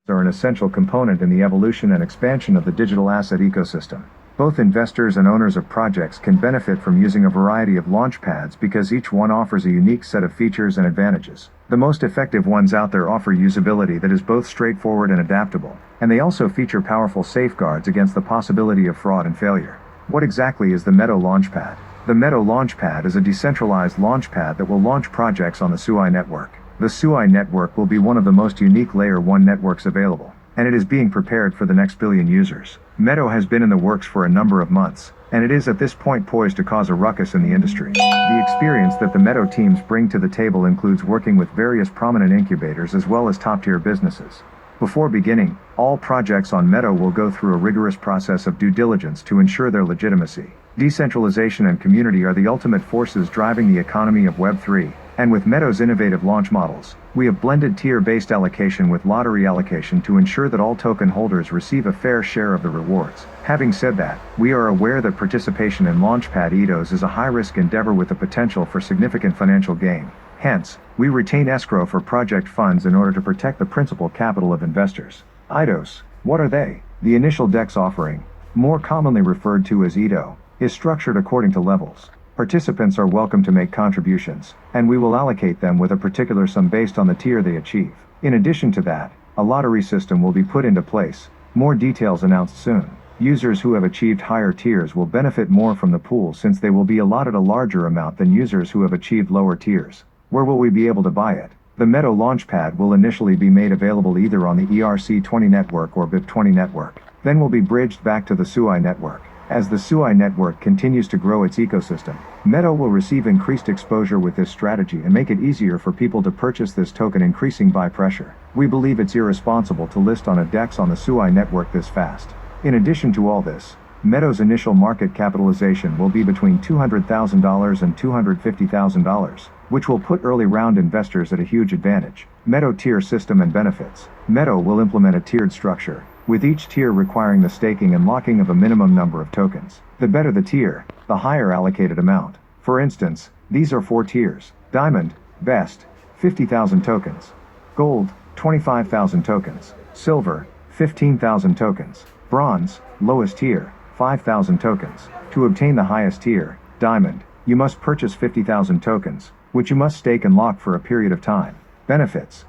are an essential component in the evolution and expansion of the digital asset ecosystem. Both investors and owners of projects can benefit from using a variety of launchpads because each one offers a unique set of features and advantages. The most effective ones out there offer usability that is both straightforward and adaptable, and they also feature powerful safeguards against the possibility of fraud and failure. What exactly is the Meadow Launchpad? The Meadow Launchpad is a decentralized launchpad that will launch projects on the Sui Network. The Sui Network will be one of the most unique Layer 1 networks available, and it is being prepared for the next billion users. Meadow has been in the works for a number of months, and it is at this point poised to cause a ruckus in the industry. The experience that the Meadow teams bring to the table includes working with various prominent incubators as well as top-tier businesses. Before beginning, all projects on Meadow will go through a rigorous process of due diligence to ensure their legitimacy. Decentralization and community are the ultimate forces driving the economy of Web3. And with Meadow's innovative launch models, we have blended tier-based allocation with lottery allocation to ensure that all token holders receive a fair share of the rewards. Having said that, we are aware that participation in Launchpad IDOs is a high-risk endeavor with the potential for significant financial gain. Hence, we retain escrow for project funds in order to protect the principal capital of investors. IDOs. What are they? The initial DEX offering, more commonly referred to as IDO, is structured according to levels. Participants are welcome to make contributions, and we will allocate them with a particular sum based on the tier they achieve. In addition to that, a lottery system will be put into place, more details announced soon. Users who have achieved higher tiers will benefit more from the pool since they will be allotted a larger amount than users who have achieved lower tiers. Where will we be able to buy it? The Meadow Launchpad will initially be made available either on the ERC20 network or BIP20 network, then will be bridged back to the Sui network. As the Sui network continues to grow its ecosystem, Meadow will receive increased exposure with this strategy and make it easier for people to purchase this token, increasing buy pressure. We believe it's irresponsible to list on a DEX on the Sui network this fast. In addition to all this, Meadow's initial market capitalization will be between $200,000 and $250,000, which will put early round investors at a huge advantage. Meadow tier system and benefits. Meadow will implement a tiered structure, with each tier requiring the staking and locking of a minimum number of tokens. The better the tier, the higher allocated amount. For instance, these are 4 tiers. Diamond, best, 50,000 tokens. Gold, 25,000 tokens. Silver, 15,000 tokens. Bronze, lowest tier, 5,000 tokens. To obtain the highest tier, Diamond, you must purchase 50,000 tokens, which you must stake and lock for a period of time. Benefits.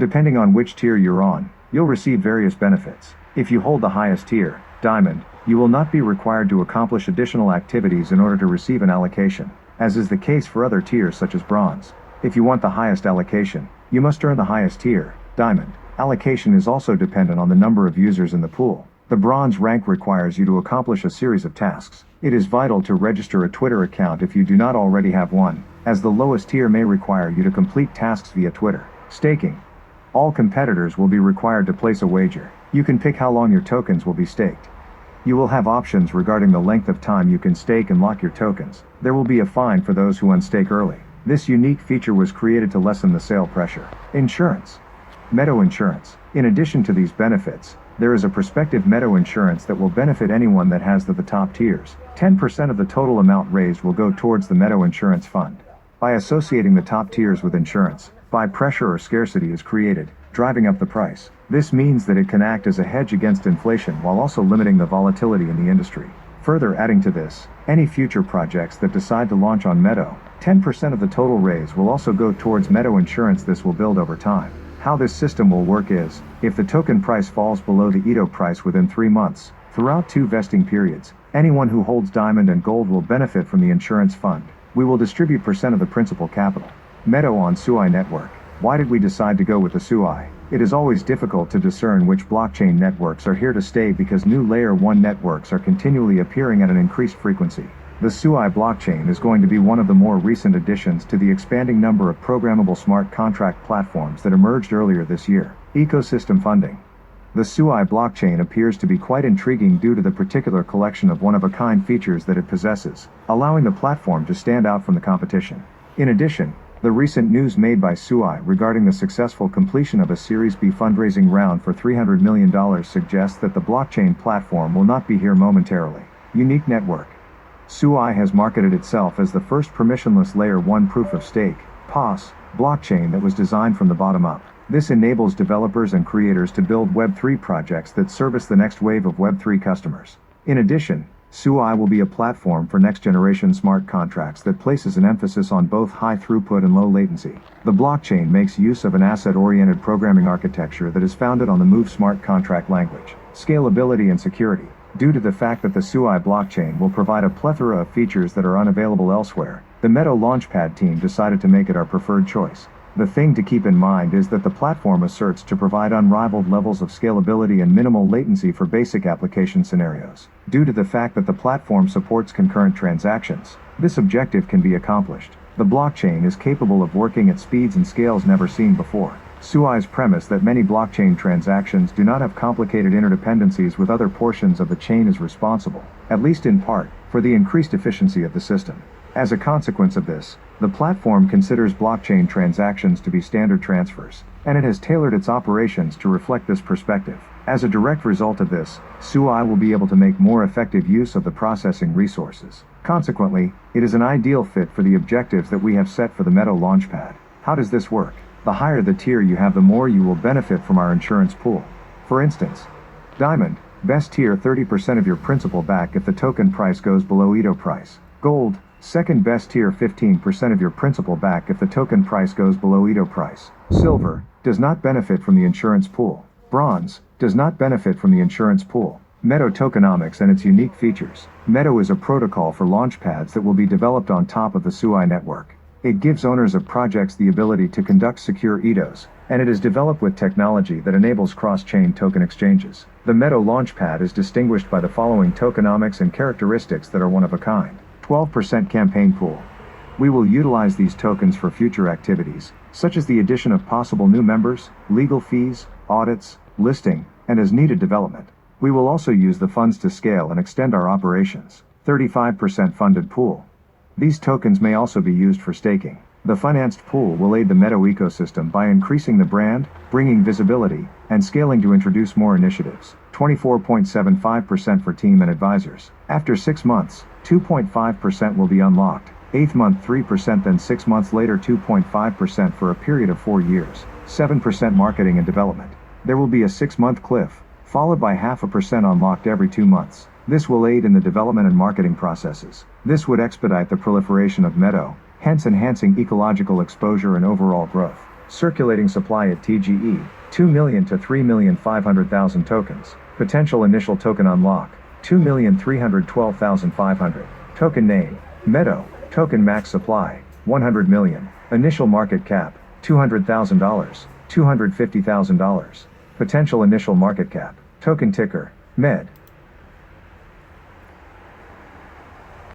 Depending on which tier you're on, you'll receive various benefits. If you hold the highest tier, Diamond, you will not be required to accomplish additional activities in order to receive an allocation, as is the case for other tiers such as Bronze. If you want the highest allocation, you must earn the highest tier, Diamond. Allocation is also dependent on the number of users in the pool. The Bronze rank requires you to accomplish a series of tasks. It is vital to register a Twitter account if you do not already have one, as the lowest tier may require you to complete tasks via Twitter. Staking. All competitors will be required to place a wager. You can pick how long your tokens will be staked. You will have options regarding the length of time you can stake and lock your tokens. There will be a fine for those who unstake early. This unique feature was created to lessen the sale pressure. Insurance. Meadow Insurance. In addition to these benefits, there is a prospective Meadow Insurance that will benefit anyone that has the top tiers. 10% of the total amount raised will go towards the Meadow Insurance Fund. By associating the top tiers with insurance, buy pressure or scarcity is created, driving up the price. This means that it can act as a hedge against inflation while also limiting the volatility in the industry. Further adding to this, any future projects that decide to launch on Meadow, 10% of the total raise will also go towards Meadow Insurance. This will build over time. How this system will work is, if the token price falls below the IDO price within 3 months, throughout 2 vesting periods, anyone who holds Diamond and Gold will benefit from the insurance fund. We will distribute % of the principal capital. Meadow on Sui Network. Why did we decide to go with the Sui? It is always difficult to discern which blockchain networks are here to stay because new Layer 1 networks are continually appearing at an increased frequency. The Sui blockchain is going to be one of the more recent additions to the expanding number of programmable smart contract platforms that emerged earlier this year. Ecosystem funding. The Sui blockchain appears to be quite intriguing due to the particular collection of one-of-a-kind features that it possesses, allowing the platform to stand out from the competition. In addition, the recent news made by Sui regarding the successful completion of a Series B fundraising round for $300 million suggests that the blockchain platform will not be here momentarily. Unique network. Sui has marketed itself as the first permissionless Layer 1 proof of stake (POS) blockchain that was designed from the bottom up. This enables developers and creators to build Web3 projects that service the next wave of Web3 customers. In addition, Sui will be a platform for next-generation smart contracts that places an emphasis on both high throughput and low latency. The blockchain makes use of an asset-oriented programming architecture that is founded on the Move smart contract language, scalability and security. Due to the fact that the Sui blockchain will provide a plethora of features that are unavailable elsewhere, the Meadow Launchpad team decided to make it our preferred choice. The thing to keep in mind is that the platform asserts to provide unrivaled levels of scalability and minimal latency for basic application scenarios. Due to the fact that the platform supports concurrent transactions, this objective can be accomplished. The blockchain is capable of working at speeds and scales never seen before. Sui's premise that many blockchain transactions do not have complicated interdependencies with other portions of the chain is responsible, at least in part, for the increased efficiency of the system. As a consequence of this, the platform considers blockchain transactions to be standard transfers, and it has tailored its operations to reflect this perspective. As a direct result of this, Sui will be able to make more effective use of the processing resources. Consequently, it is an ideal fit for the objectives that we have set for the Meadow Launchpad. How does this work? The higher the tier you have, the more you will benefit from our insurance pool. For instance, Diamond, best tier, 30% of your principal back if the token price goes below IDO price. Gold, second best tier, 15% of your principal back if the token price goes below IDO price. Silver, does not benefit from the insurance pool. Bronze, does not benefit from the insurance pool. Meadow Tokenomics and its unique features. Meadow is a protocol for launchpads that will be developed on top of the Sui network. It gives owners of projects the ability to conduct secure IDOs, and it is developed with technology that enables cross-chain token exchanges. The Meadow Launchpad is distinguished by the following tokenomics and characteristics that are one of a kind. 12% campaign pool. We will utilize these tokens for future activities, such as the addition of possible new members, legal fees, audits, listing, and as needed development. We will also use the funds to scale and extend our operations. 35% funded pool. These tokens may also be used for staking. The financed pool will aid the Meadow ecosystem by increasing the brand, bringing visibility, and scaling to introduce more initiatives. 24.75% for team and advisors. After 6 months, 2.5% will be unlocked. 8th month 3%, then 6 months later 2.5% for a period of 4 years. 7% marketing and development. There will be a 6-month cliff, followed by 0.5% unlocked every 2 months. This will aid in the development and marketing processes. This would expedite the proliferation of Meadow, hence enhancing ecological exposure and overall growth. Circulating supply at TGE, 2 million to 3,500,000 tokens. Potential initial token unlock, 2,312,500. Token name, Meadow. Token max supply, 100 million. Initial market cap, $200,000, $250,000. Potential initial market cap. Token ticker, MED.